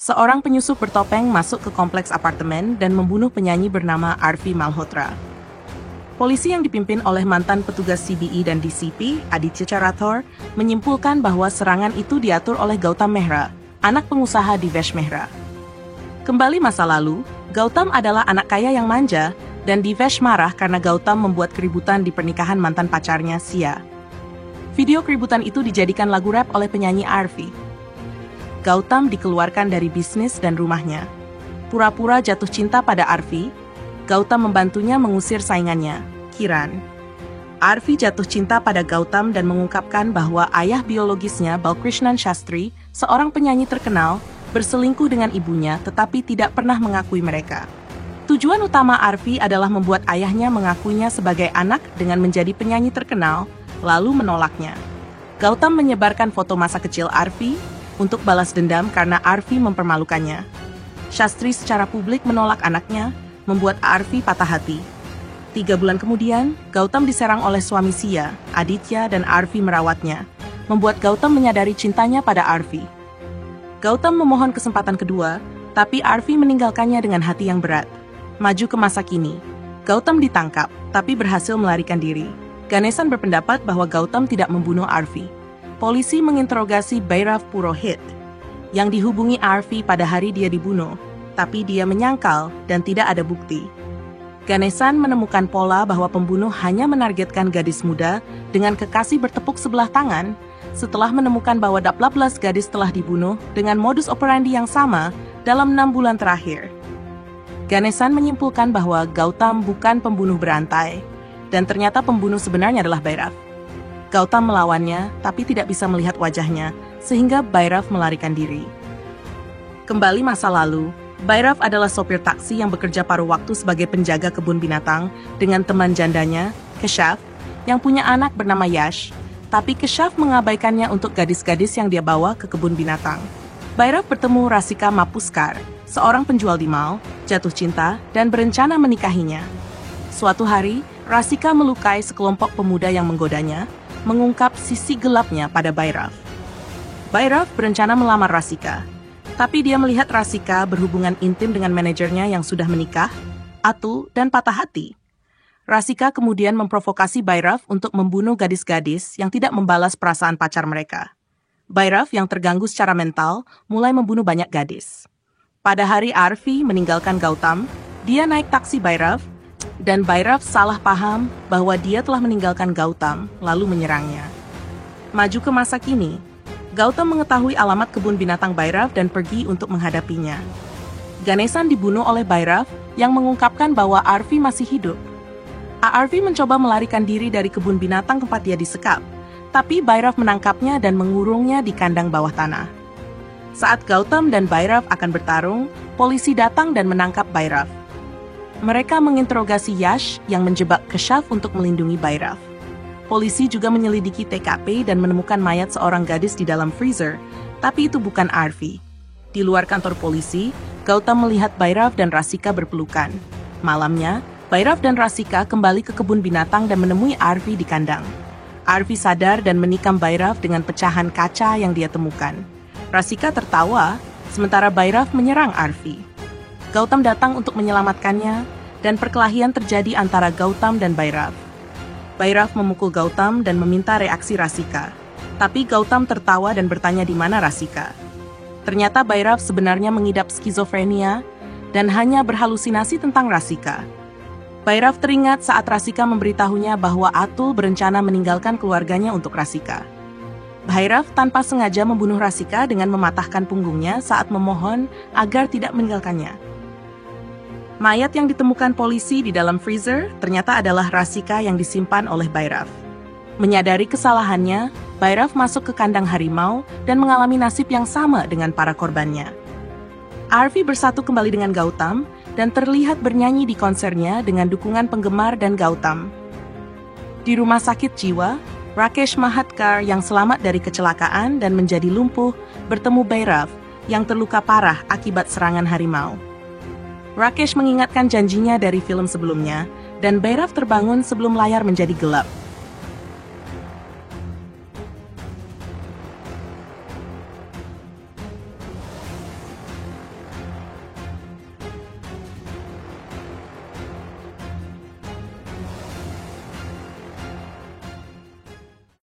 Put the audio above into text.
Seorang penyusup bertopeng masuk ke kompleks apartemen dan membunuh penyanyi bernama Arfi Malhotra. Polisi yang dipimpin oleh mantan petugas CBI dan DCP, Aditya Charathor, menyimpulkan bahwa serangan itu diatur oleh Gautam Mehra, anak pengusaha Divesh Mehra. Kembali masa lalu, Gautam adalah anak kaya yang manja, dan Divesh marah karena Gautam membuat keributan di pernikahan mantan pacarnya, Sia. Video keributan itu dijadikan lagu rap oleh penyanyi Arfi. Gautam dikeluarkan dari bisnis dan rumahnya. Pura-pura jatuh cinta pada Arfi, Gautam membantunya mengusir saingannya, Kiran. Arfi jatuh cinta pada Gautam dan mengungkapkan bahwa ayah biologisnya, Balkrishnan Shastri, seorang penyanyi terkenal, berselingkuh dengan ibunya tetapi tidak pernah mengakui mereka. Tujuan utama Arfi adalah membuat ayahnya mengakuinya sebagai anak dengan menjadi penyanyi terkenal, lalu menolaknya. Gautam menyebarkan foto masa kecil Arfi untuk balas dendam karena Arfi mempermalukannya. Shastri secara publik menolak anaknya, membuat Arfi patah hati. 3 bulan kemudian, Gautam diserang oleh suami Sia, Aditya, dan Arfi merawatnya, membuat Gautam menyadari cintanya pada Arfi. Gautam memohon kesempatan kedua, tapi Arfi meninggalkannya dengan hati yang berat. Maju ke masa kini, Gautam ditangkap, tapi berhasil melarikan diri. Ganesan berpendapat bahwa Gautam tidak membunuh Arfi. Polisi menginterogasi Bhairav Purohit, yang dihubungi Arfi pada hari dia dibunuh, tapi dia menyangkal dan tidak ada bukti. Ganesan menemukan pola bahwa pembunuh hanya menargetkan gadis muda dengan kekasih bertepuk sebelah tangan, setelah menemukan bahwa 18 gadis telah dibunuh dengan modus operandi yang sama dalam 6 bulan terakhir. Ganesan menyimpulkan bahwa Gautam bukan pembunuh berantai, dan ternyata pembunuh sebenarnya adalah Bhairav. Gautam melawannya, tapi tidak bisa melihat wajahnya, sehingga Bhairav melarikan diri. Kembali masa lalu, Bhairav adalah sopir taksi yang bekerja paruh waktu sebagai penjaga kebun binatang dengan teman jandanya, Keshav, yang punya anak bernama Yash, tapi Keshav mengabaikannya untuk gadis-gadis yang dia bawa ke kebun binatang. Bhairav bertemu Rasika Mapuskar, seorang penjual di mall, jatuh cinta, dan berencana menikahinya. Suatu hari, Rasika melukai sekelompok pemuda yang menggodanya, mengungkap sisi gelapnya pada Bhairav. Bhairav berencana melamar Rasika, tapi dia melihat Rasika berhubungan intim dengan manajernya yang sudah menikah, Atul, dan patah hati. Rasika kemudian memprovokasi Bhairav untuk membunuh gadis-gadis yang tidak membalas perasaan pacar mereka. Bhairav yang terganggu secara mental mulai membunuh banyak gadis. Pada hari Arfi meninggalkan Gautam, dia naik taksi Bhairav, dan Bhairav salah paham bahwa dia telah meninggalkan Gautam, lalu menyerangnya. Maju ke masa kini, Gautam mengetahui alamat kebun binatang Bhairav dan pergi untuk menghadapinya. Ganesan dibunuh oleh Bhairav yang mengungkapkan bahwa Arfi masih hidup. Arfi mencoba melarikan diri dari kebun binatang tempat dia disekap, tapi Bhairav menangkapnya dan mengurungnya di kandang bawah tanah. Saat Gautam dan Bhairav akan bertarung, polisi datang dan menangkap Bhairav. Mereka menginterogasi Yash yang menjebak Keshav untuk melindungi Bhairav. Polisi juga menyelidiki TKP dan menemukan mayat seorang gadis di dalam freezer, tapi itu bukan Arfi. Di luar kantor polisi, Gautam melihat Bhairav dan Rasika berpelukan. Malamnya, Bhairav dan Rasika kembali ke kebun binatang dan menemui Arfi di kandang. Arfi sadar dan menikam Bhairav dengan pecahan kaca yang dia temukan. Rasika tertawa, sementara Bhairav menyerang Arfi. Gautam datang untuk menyelamatkannya, dan perkelahian terjadi antara Gautam dan Bhairav. Bhairav memukul Gautam dan meminta reaksi Rasika, tapi Gautam tertawa dan bertanya di mana Rasika. Ternyata Bhairav sebenarnya mengidap skizofrenia dan hanya berhalusinasi tentang Rasika. Bhairav teringat saat Rasika memberitahunya bahwa Atul berencana meninggalkan keluarganya untuk Rasika. Bhairav tanpa sengaja membunuh Rasika dengan mematahkan punggungnya saat memohon agar tidak meninggalkannya. Mayat yang ditemukan polisi di dalam freezer ternyata adalah Rasika yang disimpan oleh Bhairav. Menyadari kesalahannya, Bhairav masuk ke kandang harimau dan mengalami nasib yang sama dengan para korbannya. Arfi bersatu kembali dengan Gautam dan terlihat bernyanyi di konsernya dengan dukungan penggemar dan Gautam. Di rumah sakit jiwa, Rakesh Mahatkar yang selamat dari kecelakaan dan menjadi lumpuh bertemu Bhairav yang terluka parah akibat serangan harimau. Rakesh mengingatkan janjinya dari film sebelumnya, dan Bhairav terbangun sebelum layar menjadi gelap.